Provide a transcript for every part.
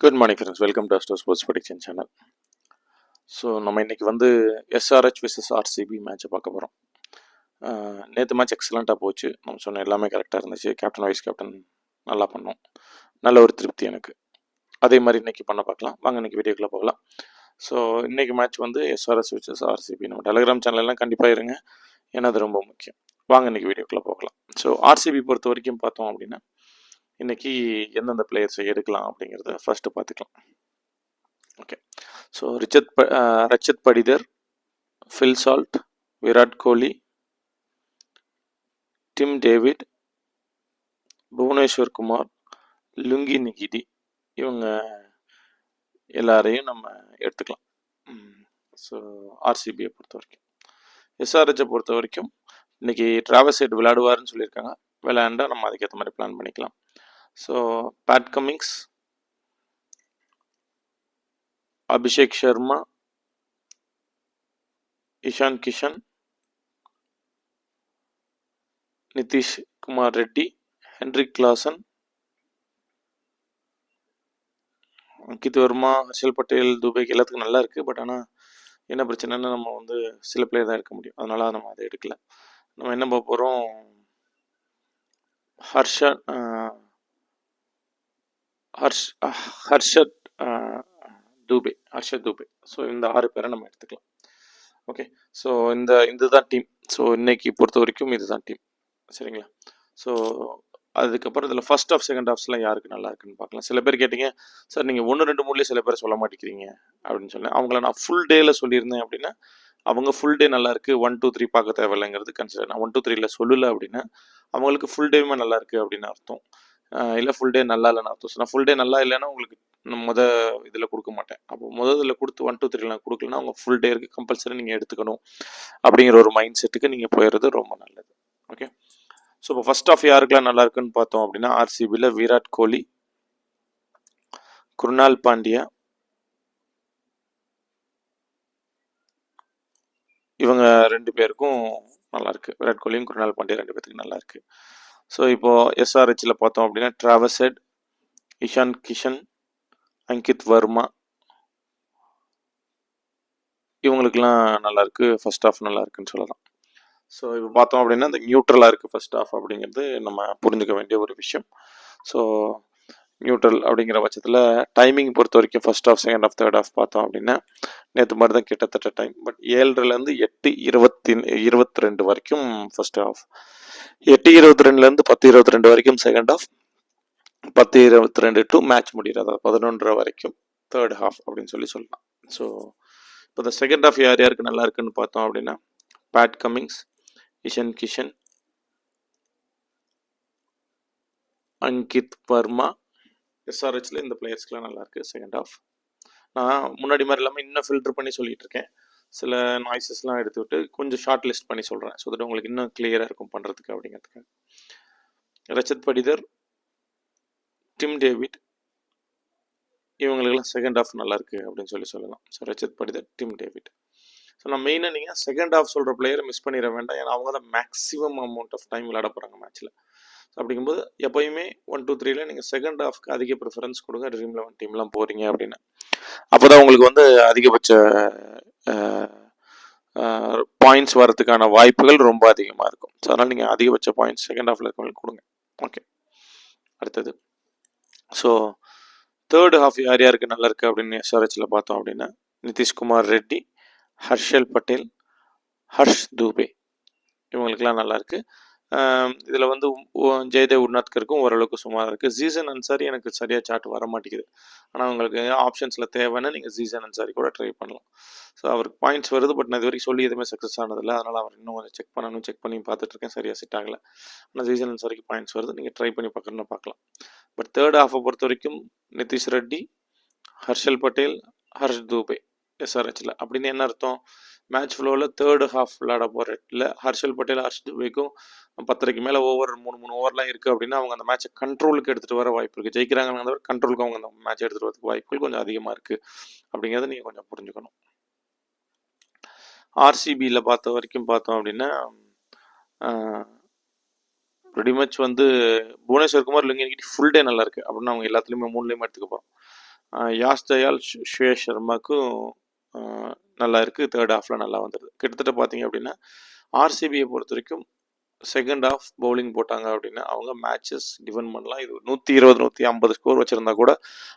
Good morning friends, welcome to Astro sports prediction channel. So நம்ம இன்னைக்கு வந்து SRH versus RCB மேட்சை பார்க்க போகிறோம். நேற்று மேட்ச் எக்ஸலண்ட்டாக போச்சு. நம்ம சொன்ன எல்லாமே கரெக்டாக இருந்துச்சு. கேப்டன் வைஸ் கேப்டன் நல்லா பண்ணோம். நல்ல ஒரு திருப்தி எனக்கு. அதே மாதிரி இன்னைக்கு பண்ண பார்க்கலாம். வாங்க இன்னைக்கு வீடியோக்குள்ளே போகலாம். ஸோ இன்னைக்கு மேட்ச் வந்து எஸ்ஆர்ஹெச் விசஸ் ஆர்சிபி. நம்ம டெலிகிராம் சேனல்லாம் கண்டிப்பாக இருங்க, ஏன்னா அது ரொம்ப முக்கியம். வாங்க இன்னைக்கு வீடியோக்குள்ளே போகலாம். ஸோ ஆர்சிபி பொறுத்த வரைக்கும் பார்த்தோம் அப்படின்னா இன்னைக்கு எந்தெந்த பிளேயர்ஸை எடுக்கலாம் அப்படிங்கிறத ஃபர்ஸ்ட் பார்த்துக்கலாம். Okay, so Rajat Patidar, Phil Salt, Virat Kohli, Tim David, Bhuvneshwar Kumar, Lungi Ngidi, இவங்க எல்லாரையும் நம்ம எடுத்துக்கலாம். ஸோ ஆர்சிபியை பொறுத்த வரைக்கும். எஸ்ஆர்ஹெச்சை பொறுத்த வரைக்கும் இன்னைக்கு டிராவஸ் ஹெட் விளையாடுவார்னு சொல்லியிருக்காங்க. விளையாண்டா நம்ம அதுக்கேற்ற மாதிரி பிளான் பண்ணிக்கலாம். So Pat Cummins, Abhishek Sharma, Ishan Kishan, Nitish Kumar Reddy, Heinrich Klaasen, Aniket Verma, Harshal Patel, துபேக் எல்லாத்துக்கும் நல்லா இருக்குது. பட் ஆனால் என்ன பிரச்சனைன்னா நம்ம வந்து சில பிளேயர் தான் எடுக்க முடியும். அதனால நம்ம அதை எடுக்கல. நம்ம என்ன பார்க்க போகிறோம், ஹர்ஷத் துபே. ஸோ இந்த 6 பேரை நம்ம எடுத்துக்கலாம். ஓகே, ஸோ இதுதான் டீம். ஸோ இன்னைக்கு பொறுத்த வரைக்கும் இதுதான் டீம், சரிங்களா? ஸோ அதுக்கப்புறம் இதில் ஃபர்ஸ்ட் ஆஃப் செகண்ட் ஆஃப்ஸ்லாம் யாருக்கு நல்லா இருக்குன்னு பார்க்கலாம். சில பேர் கேட்டிங்க, சார் நீங்கள் 1-2 மூணுலேயே சில பேர் சொல்ல மாட்டேங்கிறீங்க அப்படின்னு சொன்னேன். அவங்கள நான் ஃபுல் டேயில் சொல்லியிருந்தேன் அப்படின்னா அவங்க ஃபுல் டே நல்லா இருக்குது, 1, 2, 3 பார்க்க தேவையில்லைங்கிறது கன்சிடர். நான் 1, 2, 3 சொல்லலை அப்படின்னா அவங்களுக்கு ஃபுல் டேவுமே நல்லா இருக்குது அப்படின்னு அர்த்தம். இல்லை ஃபுல் டே நல்லா இல்லைன்னு அர்த்தம். நான் ஃபுல் டே நல்லா இல்லைன்னா உங்களுக்கு இதில் கொடுக்க மாட்டேன். அப்போ இதில் கொடுத்து 1, 2, 3 நான் கொடுக்கலன்னா அவங்க ஃபுல் டே இருக்குது, கம்பல்சரி நீங்கள் எடுத்துக்கணும் அப்படிங்கிற ஒரு மைண்ட் செட்டுக்கு நீங்கள் போயிடுறது ரொம்ப நல்லது. ஓகே, ஸோ இப்போ ஃபர்ஸ்ட் ஆஃப் யாருக்கெல்லாம் நல்லா இருக்குன்னு பார்த்தோம் அப்படின்னா ஆர்சிபியில் விராட் கோலி, குருணால் பாண்டியா, இவங்க 2 பேருக்கும் நல்லா இருக்கு. விராட் கோலியும் குருணால் பாண்டியா 2 பேருக்கு நல்லா இருக்கு. ஸோ இப்போ எஸ்ஆர்ஹெச்சில் பார்த்தோம் அப்படின்னா டிராவஸ் ஹெட், இஷான் கிஷன், அங்கித் வர்மா, இவங்களுக்குலாம் நல்லா இருக்கு. ஃபர்ஸ்ட் ஆஃப் நல்லா இருக்குன்னு சொல்லலாம். ஸோ இப்போ பார்த்தோம் அப்படின்னா இந்த நியூட்ரலாக இருக்குது ஃபர்ஸ்ட் ஆஃப் அப்படிங்கிறது நம்ம புரிஞ்சுக்க வேண்டிய ஒரு விஷயம். ஸோ நியூட்ரல் அப்படிங்கிற பட்சத்தில் டைமிங் பொறுத்த வரைக்கும் first half second half third half பார்த்தோம் அப்படின்னா நேற்று மாதிரி தான் கிட்டத்தட்ட டைம். பட் 7:30 8:22 வரைக்கும் ஃபர்ஸ்ட் ஆஃப், 8:22 10:22 வரைக்கும் செகண்ட் ஆஃப், 10:22 டு மேட்ச் முடிகிறது, அதாவது 11:30 வரைக்கும் தேர்ட் ஹாஃப் அப்படின்னு சொல்லலாம். ஸோ இப்போ இந்த செகண்ட் ஆஃப் யாருக்கு நல்லா இருக்குன்னு பார்த்தோம் அப்படின்னா பேட் கமிங்ஸ், இஷான் கிஷன், அங்கித் வர்மா. எஸ்ஆர்ஹெச்ல இந்த பிளேயர்ஸ்க்குலாம் நல்லா இருக்கு செகண்ட் ஆஃப். நான் முன்னாடி மாதிரி இல்லாமல் இன்னும் ஃபில்டர் பண்ணி சொல்லிட்டு இருக்கேன். சில நாய்ஸஸ்லாம் எடுத்து விட்டு கொஞ்சம் ஷார்ட் லிஸ்ட் பண்ணி சொல்கிறேன். ஸோ தட் உங்களுக்கு இன்னும் கிளியராக இருக்கும் பண்ணுறதுக்கு அப்படிங்கிறதுக்கு. ரச்சித் படிதர், டிம் டேவிட், இவங்களுக்கெல்லாம் செகண்ட் ஆஃப் நல்லா இருக்கு அப்படின்னு சொல்லலாம். So Rajat Patidar, Tim David. So நான் மெயினாக நீங்கள் செகண்ட் ஆஃப் சொல்கிற பிளேயரை மிஸ் பண்ணிட வேண்டாம். ஏன்னா அவங்க தான் மேக்ஸிமம் அமௌண்ட் ஆஃப் டைம் விளையாட போகிறாங்க மேட்ச்சில். அப்படிங்கும்போது எப்போயுமே 1, 2, 3ல நீங்கள் செகண்ட் ஆஃப்க்கு அதிக ப்ரிஃபரன்ஸ் கொடுங்க. ட்ரீம் 11 டீம்லாம் போகிறீங்க அப்படின்னா அப்போ தான் உங்களுக்கு வந்து அதிகபட்ச பாயிண்ட்ஸ் வரதுக்கான வாய்ப்புகள் ரொம்ப அதிகமாக இருக்கும். ஸோ அதனால் நீங்கள் அதிகபட்ச பாயிண்ட்ஸ் செகண்ட் ஆஃபில் இருக்கவங்களுக்கு கொடுங்க. ஓகே, அடுத்தது ஸோ தேர்ட் ஹாஃப் யாருக்கு நல்லா இருக்குது அப்படின்னு எஸ்ஆர்ஹெச்சில் பார்த்தோம் அப்படின்னா நிதிஷ்குமார் ரெட்டி, ஹர்ஷல் பட்டேல், ஹர்ஷ் துபே, இவங்களுக்கெல்லாம் நல்லா இருக்கு. இதில் வந்து ஜெயதேவ் உட்நாத்கருக்கும் ஓரளவுக்கு சுமாராக இருக்குது. ஜீசன் அன்சாரி எனக்கு சரியாக சார்ட் வர மாட்டேங்குது. ஆனால் உங்களுக்கு ஆப்ஷன்ஸில் தேவைன்னா நீங்கள் ஜீசன் அன்சாரி கூட ட்ரை பண்ணலாம். ஸோ அவருக்கு பாயிண்ட்ஸ் வருது. பட் நான் இது வரைக்கும் சொல்லி எதுவுமே சக்ஸஸ் ஆனதில்லை. அதனால் அவர் இன்னும் கொஞ்சம் செக் பண்ணி பார்த்துட்ருக்கேன். சரியாக செட் ஆகலை. ஆனால் ஜீசன் அன்சாரிக்கு பாயிண்ட்ஸ் வருது. நீங்கள் ட்ரை பண்ணி பார்க்கலாம். பட் தேர்ட் ஹாஃபை பொறுத்த வரைக்கும் நிதிஷ் ரெட்டி, ஹர்ஷல் பட்டேல், ஹர்ஷ் துபே எஸ்ஆர்ஹெச்சில். அப்படின்னு என்ன அர்த்தம், மேட்ச் ஃப்ளோவில் தேர்ட் ஹாஃப் விளையாட போகிற இடத்துல ஹர்ஷல் பட்டேல், ஹர்ஷ் துபேக்கும் 10:30 மேலே ஓவர் 3 ஓவர்லாம் இருக்குது அப்படின்னா அவங்க அந்த மேட்சை கண்ட்ரோலுக்கு எடுத்துகிட்டு வர வாய்ப்பு இருக்குது. ஜெயிக்கிறாங்க கண்ட்ரோலுக்கு அவங்க அந்த மேட்ச் எடுத்துகிட்டு வரதுக்கு வாய்ப்புகள் கொஞ்சம் அதிகமாக இருக்குது. அப்படிங்கிறத நீங்கள் கொஞ்சம் புரிஞ்சுக்கணும். ஆர்சிபியில் பார்த்தோம் அப்படின்னா ரெடிமேட்ச் வந்து Bhuvneshwar Kumar, Lungi Ngidi full day நல்லா இருக்குது அப்படின்னா அவங்க எல்லாத்துலேயுமே 3லேயுமே எடுத்துக்க போகிறோம். யாஷ் தயால் ஸ்ரேயஸ் சர்மாக்கும் நல்லா இருக்குது. தேர்ட் ஹாஃபில் நல்லா வந்துடுது. கிட்டத்தட்ட பார்த்தீங்க அப்படின்னா ஆர்சிபியை பொறுத்த வரைக்கும் செகண்ட் ஹாஃப் பவுலிங் போட்டாங்க அப்படின்னா அவங்க மேட்சஸ் டிஃபெண்ட் பண்ணலாம். இது 120 150 ஸ்கோர் வச்சுருந்தா கூட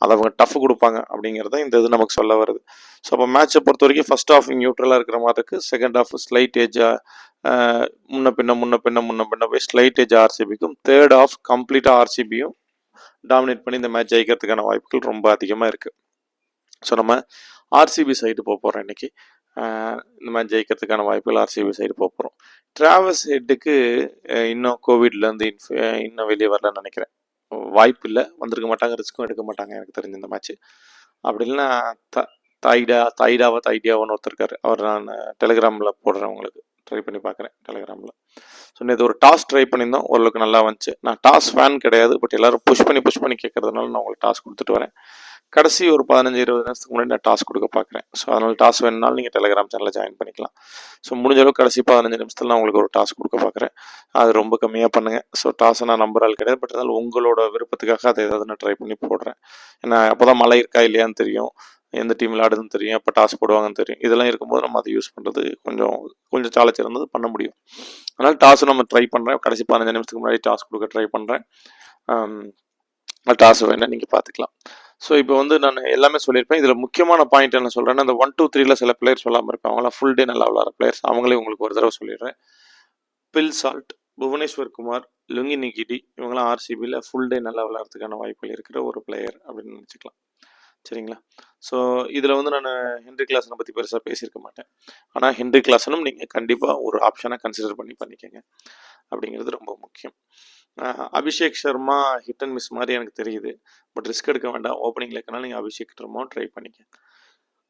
அதை அவங்க டஃப் கொடுப்பாங்க அப்படிங்கிறத இந்த இது நமக்கு சொல்ல வருது. ஸோ அப்போ மேட்சை பொறுத்த வரைக்கும் ஃபர்ஸ்ட் ஹாஃப் நியூட்ரலாக இருக்கிற மாதிரி இருக்குது. செகண்ட் ஹாஃப் ஸ்லைட் ஏஜாக முன்ன பின்ன போய் ஸ்லைட் ஏஜ் ஆர்சிபிக்கும், தேர்ட் ஹாஃப் கம்ப்ளீட்டாக ஆர்சிபியும் டாமினேட் பண்ணி இந்த மேட்ச் ஜெயிக்கிறதுக்கான வாய்ப்புகள் ரொம்ப அதிகமாக இருக்குது. ஸோ நம்ம ஆர்சிபி சைடு போக போகிறோம் இன்றைக்கி. இந்த மாதிரி ஜெயிக்கிறதுக்கான வாய்ப்புகள் ஆர்சிபி சைடு போக போகிறோம். டிராவல்ஸ் ஹெட்டுக்கு இன்னும் கோவிட்லேருந்து இன்னும் வெளியே வரலன்னு நினைக்கிறேன். வாய்ப்பு இல்லை, வந்திருக்க மாட்டாங்க, ரிஸ்க்கும் எடுக்க மாட்டாங்க எனக்கு தெரிஞ்ச இந்த மேட்ச்சு. அப்படி இல்லைன்னா தைடியாவன்னு ஒருத்தர் இருக்காரு, அவர் நான் டெலிகிராமில் போடுறேன், உங்களுக்கு ட்ரை பண்ணி பார்க்குறேன் டெலிகிராமில். ஸோ நேற்று ஒரு டாஸ் ட்ரை பண்ணியிருந்தோம், ஓரளவுக்கு நல்லா வந்துச்சு. நான் டாஸ் ஃபேன் கிடையாது, பட் எல்லோரும் புஷ் பண்ணி கேட்கறதுனால நான் உங்களுக்கு டாஸ் கொடுத்துட்டு வரேன். கடைசி ஒரு 15-20 நிமிஷத்துக்கு முன்னாடி நான் டாஸ் கொடுக்க பார்க்குறேன். ஸோ அதனால் டாஸ் வேணுனாலும் நீங்கள் டெலிகிராம் சேனலில் ஜாயின் பண்ணிக்கலாம். ஸோ முடிஞ்ச அளவுக்கு கடைசி 15 நிமிஷத்தில் நான் உங்களுக்கு ஒரு டாஸ் கொடுக்க பார்க்குறேன். அது ரொம்ப கம்மியாக பண்ணுங்கள். ஸோ டாஸை நான் நம்புறால் கிடையாது, பட் இருந்தாலும் உங்களோட விருப்பத்துக்காக அதை ஏதாவது நான் ட்ரை பண்ணி போடுறேன். ஏன்னா அப்போ தான் மழை இருக்கா இல்லையான்னு தெரியும், எந்த டீம் விளையாடுதுன்னு தெரியும், எப்போ டாஸ் போடுவாங்கன்னு தெரியும். இதெல்லாம் இருக்கும்போது நம்ம அதை யூஸ் பண்ணுறது கொஞ்சம் சாலை சிறந்தது பண்ண முடியும். அதனால் டாஸை நம்ம ட்ரை பண்ணுறேன். கடைசி 15 நிமிஷத்துக்கு முன்னாடி டாஸ் கொடுக்க ட்ரை பண்ணுறேன். டாஸ் வேணால் நீங்கள் பார்த்துக்கலாம். ஸோ இப்போ நான் எல்லாமே சொல்லியிருப்பேன். இதில் முக்கியமான பாயிண்ட் என்ன சொல்கிறேன்னா, அந்த 1 2 3 சில பிளேயர் சொல்லாமல் இருப்பேன். அவங்களாம் ஃபுல் டே நல்லா விளாட்ற பிளேயர்ஸ். அவங்களே உங்களுக்கு ஒரு தடவை சொல்லிடுறேன். Phil Salt, Bhuvneshwar Kumar, Lungi Ngidi, இவங்களாம் ஆர்சிபியில் ஃபுல் டே நல்லா விளாட்றதுக்கான வாய்ப்புகள் இருக்கிற ஒரு பிளேயர் அப்படின்னு நினச்சிக்கலாம். சரிங்களா? ஸோ இதில் நான் ஹென்ரி கிளாசனை பற்றி பெருசாக பேசியிருக்க மாட்டேன். ஆனால் ஹென்ரி கிளாசனும் நீங்கள் கண்டிப்பாக ஒரு ஆப்ஷனாக கன்சிடர் பண்ணிக்கங்க அப்படிங்கிறது ரொம்ப முக்கியம். Abhishek Sharma hit and miss மாதிரி எனக்கு தெரியுது, பட் ரிஸ்க் எடுக்க வேண்டாம். ஓப்பனிங்கில் இருக்கனால நீங்கள் அபிஷேக் சர்மாவும் ட்ரை பண்ணிக்க.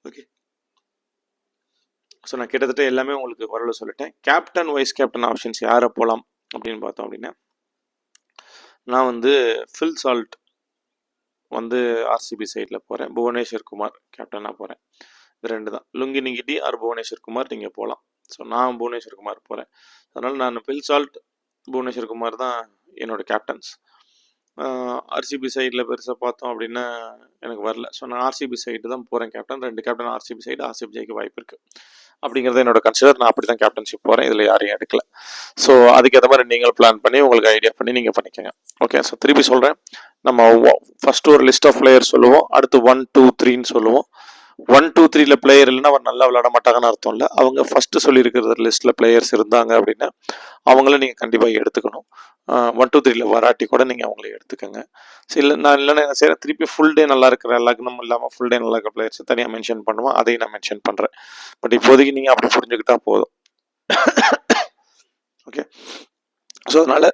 ஓகே, ஸோ நான் கிட்டத்தட்ட எல்லாமே உங்களுக்கு வரல சொல்லிட்டேன். கேப்டன் வைஸ் கேப்டன் ஆப்ஷன்ஸ் யாரை போகலாம் அப்படின்னு பார்த்தோம் அப்படின்னா, நான் ஃபில் சால்ட் ஆர்சிபி சைடில் போகிறேன். புவனேஸ்வர் குமார் கேப்டனாக போகிறேன். இது 2 தான். Lungi Ngidi or Bhuvneshwar Kumar நீங்கள் போகலாம். ஸோ நான் புவனேஸ்வர் குமார் போகிறேன். அதனால் நான் பில் சால்ட், புவனேஸ்வர் குமார் தான் என்னோட கேப்டன்ஸ். ஆர்சிபி சைடில் பெருசாக பார்த்தோம் அப்படின்னா எனக்கு வரல. ஸோ நான் ஆர்சிபி சைடு தான் போகிறேன் captain. 2 captain RCB side. RCB ஜெயிக்க வாய்ப்பு இருக்குது அப்படிங்கிறத என்னோட கன்சிடர். நான் அப்படி தான் கேப்டன்ஷிப் போகிறேன். இதில் யாரையும் எடுக்கல. ஸோ அதுக்கேற்ற மாதிரி நீங்கள் பிளான் பண்ணி உங்களுக்கு ஐடியா பண்ணி நீங்கள் பண்ணிக்கோங்க. ஓகே, ஸோ திருப்பி சொல்கிறேன். நம்ம ஃபஸ்ட்டு ஒரு லிஸ்ட் ஆஃப் பிளேயர் சொல்லுவோம், அடுத்து 1 2 3ன்னு சொல்லுவோம். 1 2 3ல பிளேயர் இல்லைன்னா அவர் நல்லா விளையாட மாட்டாங்கன்னு அர்த்தம் இல்லை. அவங்க ஃபஸ்ட்டு சொல்லியிருக்கிற லிஸ்ட்டில் பிளேயர்ஸ் இருந்தாங்க அப்படின்னா அவங்கள நீங்கள் கண்டிப்பாக எடுத்துக்கணும். 1 2 3ல வராட்டி கூட நீங்கள் அவங்கள எடுத்துக்கோங்க. ஸோ இல்லைன்னா என்ன செய்கிறேன், திருப்பி ஃபுல் டே நல்லா இருக்கிற லக்னம் இல்லாமல் ஃபுல் டே நல்லா இருக்கிற பிளேயர்ஸ் தனியாக மென்ஷன் பண்ணுவோம். அதையும் நான் மென்ஷன் பண்ணுறேன். பட் இப்போதைக்கு நீங்கள் அப்படி புரிஞ்சுக்கிட்டா போதும். ஓகே, ஸோ அதனால்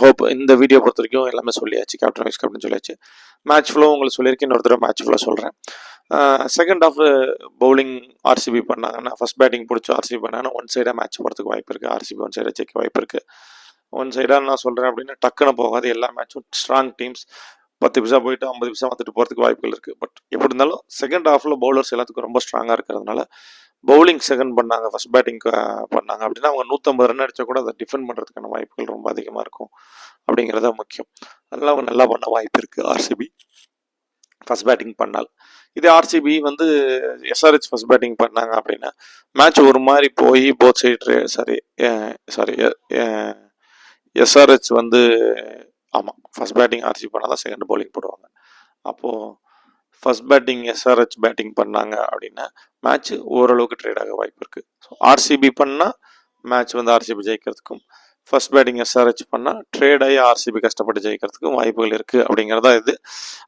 ஹோப் இந்த வீடியோ பொறுத்த வரைக்கும் எல்லாமே சொல்லியாச்சு. கேப்டன் வைஸ் கேப்டன் சொல்லியாச்சு. மேட்ச் ஃப்ளோ உங்களுக்கு சொல்லியிருக்கேன். இன்னொரு தடவை மேட்ச் ஃப்ளோ சொல்கிறேன். செகண்ட் ஹாஃப் பவுலிங் ஆர்சிபி பண்ணாங்கன்னா, ஃபஸ்ட் பேட்டிங் பிடிச்சி ஆர்சிபி பண்ணாங்கன்னா ஒன் சைடாக மேட்ச் போகிறதுக்கு வாய்ப்பு இருக்குது. ஆர்சிபி ஒன் சைடாக ஜெயிக்க வாய்ப்பு இருக்குது. ஒன் சைடாக நான் சொல்கிறேன் அப்படின்னா டக்குன்னு போகாது. எல்லா மேட்சும் ஸ்ட்ராங் டீம்ஸ் 10 பைசா போயிட்டு 50 பைசா வந்துட்டு போகிறதுக்கு வாய்ப்புகள் இருக்குது. பட் எப்படி இருந்தாலும் செகண்ட் ஹாஃபில் பவுலர்ஸ் எல்லாத்துக்கும் ரொம்ப ஸ்ட்ராங்காக இருக்கிறதுனால பவுலிங் செகண்ட் பண்ணாங்க, ஃபஸ்ட் பேட்டிங் பண்ணாங்க அப்படின்னா அவங்க 150 ரன் அடித்தா கூட அதை டிஃபெண்ட் பண்ணுறதுக்கான வாய்ப்புகள் ரொம்ப அதிகமாக இருக்கும் அப்படிங்கிறத முக்கியம். அதனால் அவங்க நல்லா பண்ண வாய்ப்பு இருக்குது ஆர்சிபி ஃபஸ்ட் பேட்டிங் பண்ணால். இதே ஆர்சிபி எஸ்ஆர்ஹெச் ஃபஸ்ட் பேட்டிங் பண்ணாங்க அப்படின்னா மேட்ச் ஒரு மாதிரி போய் போத் சைடு எஸ்ஆர்ஹெச் ஆமாம் ஃபஸ்ட் பேட்டிங் ஆர்சிபி பண்ணால் தான் செகண்ட் பவுலிங் போடுவாங்க. அப்போது ஃபஸ்ட் பேட்டிங் எஸ்ஆர்ஹெச் பேட்டிங் பண்ணாங்க அப்படின்னா மேட்ச் ஓரளவுக்கு ட்ரேட் ஆக வாய்ப்பு இருக்குது. ஸோ ஆர்சிபி பண்ணால் மேட்ச் ஆர்சிபி ஜெயிக்கிறதுக்கும், ஃபர்ஸ்ட் பேட்டிங் எஸ்ஆர்ஹெச் பண்ணால் ட்ரேட் ஆகி ஆர்சிபி கஷ்டப்பட்டு ஜெயிக்கிறதுக்கும் வாய்ப்புகள் இருக்குது அப்படிங்கிறதா இது.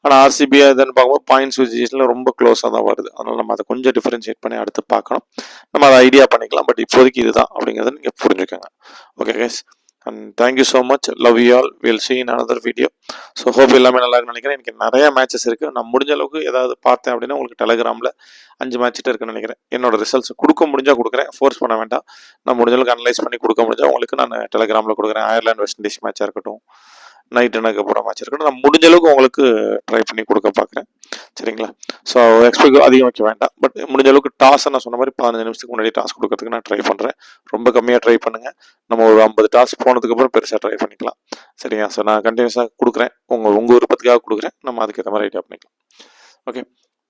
ஆனால் ஆர்சிபி இதுன்னு பார்க்கும்போது பாயிண்ட்ஸ் விஜயேஷனில் ரொம்ப க்ளோஸாக தான் வருது. அதனால் நம்ம அதை கொஞ்சம் டிஃபரன்ஷியேட் பண்ணி அடுத்து பார்க்கணும். நம்ம அதை ஐடியா பண்ணிக்கலாம். பட் இப்போதைக்கு இதுதான் அப்படிங்கிறத நீங்கள் புரிஞ்சுக்கோங்க. Okay guys, and thank you so much. Love you all. Will see in another video. So hope எல்லாமே நல்லா இருக்குன்னு நினைக்கிறேன். எனக்கு நிறைய மேட்சஸ் இருக்குது. நான் முடிஞ்ச அளவுக்கு ஏதாவது பார்த்தேன் அப்படின்னா உங்களுக்கு டெலிகிராமில் 5 மேட்சிட்ட இருக்குன்னு நினைக்கிறேன். என்னோட ரிசல்ட்ஸ் கொடுக்க முடிஞ்சால் கொடுக்குறேன். ஃபோர்ஸ் பண்ண வேண்டாம். நான் முடிஞ்ச அளவுக்கு அனலைஸ் பண்ணி கொடுக்க முடிஞ்சால் உங்களுக்கு நான் டெலிகிராமில் கொடுக்குறேன். அயர்லாந்து வெஸ்ட் இண்டீஸ் மேட்சாக இருக்கட்டும், நைட் எனக்கு அப்புறம் மேட்ச் இருக்கட்டும், நான் முடிஞ்ச அளவுக்கு உங்களுக்கு ட்ரை பண்ணி கொடுக்க பார்க்குறேன். சரிங்களா? ஸோ எக்ஸ்பெக்ட் அதிகம் வைக்க வேண்டாம். பட் முடிஞ்ச அளவுக்கு டாஸை நான் சொன்ன மாதிரி 15 நிமிஷத்துக்கு முன்னாடி டாஸ் கொடுக்கறதுக்கு நான் ட்ரை பண்ணுறேன். ரொம்ப கம்மியாக ட்ரை பண்ணுங்கள். நம்ம ஒரு 50 டாஸ் போனதுக்கப்புறம் பெருசாக ட்ரை பண்ணிக்கலாம். சரியா? ஸோ நான் கண்டினியூஸாக கொடுக்குறேன். உங்கள் விருப்பத்துக்காக கொடுக்குறேன். நம்ம அதுக்கேற்ற மாதிரி ஐடியா பண்ணிக்கலாம். Okay,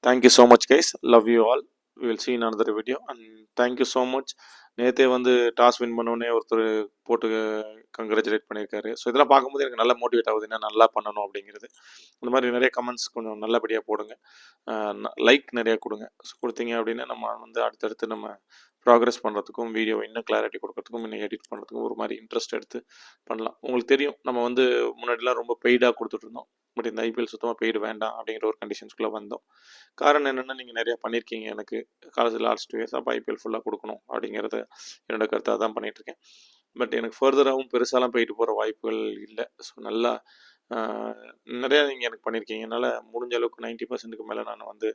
thank you so much guys, love you all, we will see in another video and thank you so much. நேற்றே வந்து டாஸ் வின் பண்ணோடனே ஒருத்தர் போட்டு கங்க்ராச்சுலேட் பண்ணியிருக்காரு. ஸோ இதெல்லாம் பார்க்கும்போது எனக்கு நல்லா மோட்டிவேட் ஆகுது, என்ன நல்லா பண்ணணும் அப்படிங்கிறது. இந்த மாதிரி நிறைய கமெண்ட்ஸ் கொஞ்சம் நல்லபடியாக போடுங்க, லைக் நிறையா கொடுங்க. ஸோ கொடுத்தீங்க அப்படின்னா நம்ம வந்து அடுத்தடுத்து நம்ம ப்ராக்ரஸ் பண்ணுறதுக்கும், வீடியோ இன்னும் கிளாரிட்டி கொடுக்கறதுக்கும், இன்னும் எடிட் பண்ணுறதுக்கும் ஒரு மாதிரி இன்ட்ரெஸ்ட் எடுத்து பண்ணலாம். உங்களுக்கு தெரியும் நம்ம வந்து முன்னாடிலாம் ரொம்ப பெய்டாக கொடுத்துட்ருந்தோம். பட் இந்த ஐபிஎல் சுத்தமாக பெய்டு வேண்டாம் அப்படிங்கிற ஒரு கண்டிஷன்ஸ்குள்ளே வந்தோம். காரணம் என்னென்னா, நீங்கள் நிறையா பண்ணியிருக்கீங்க எனக்கு காலேஜில் லாஸ்ட் 2 இயர்ஸ். அப்போ ஐபிஎல் ஃபுல்லாக கொடுக்கணும் அப்படிங்கிறத என்னோட கருத்தை தான் பண்ணிகிட்ருக்கேன். பட் எனக்கு ஃபர்தராகவும் பெருசாலாம் போயிட்டு போகிற வாய்ப்புகள் இல்லை. ஸோ நல்லா நிறையா நீங்கள் எனக்கு பண்ணியிருக்கீங்க. என்னால் முடிஞ்ச அளவுக்கு 90% மேலே நான் வந்து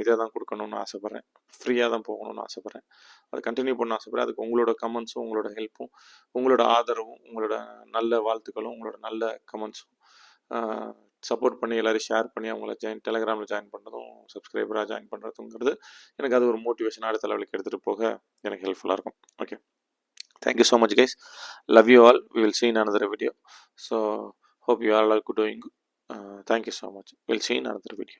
இதை தான் கொடுக்கணும்னு ஆசைப்பட்றேன். ஃப்ரீயாக தான் போகணும்னு ஆசைப்பட்றேன். அதை கண்டினியூ பண்ண ஆசைப்பட்றேன். அதுக்கு உங்களோட கமெண்ட்ஸும், உங்களோட ஹெல்ப்பும், உங்களோட ஆதரவும், உங்களோட நல்ல வாழ்த்துக்களும், உங்களோட நல்ல கமெண்ட்ஸும் சப்போர்ட் பண்ணி எல்லோரும் ஷேர் பண்ணி அவங்கள டெலகிராமில் ஜாயின் பண்ணுறதும், சப்ஸ்கிரைபராக ஜாயின் பண்ணுறதுங்கிறது எனக்கு அது ஒரு மோட்டிவேஷன் அடுத்த லெவலுக்கு எடுத்துகிட்டு போக எனக்கு ஹெல்ப்ஃபுல்லாக இருக்கும். Okay, thank you so much guys, love you all, we will see in another video. So hope you all are doing good. Thank you so much, we'll see in another video.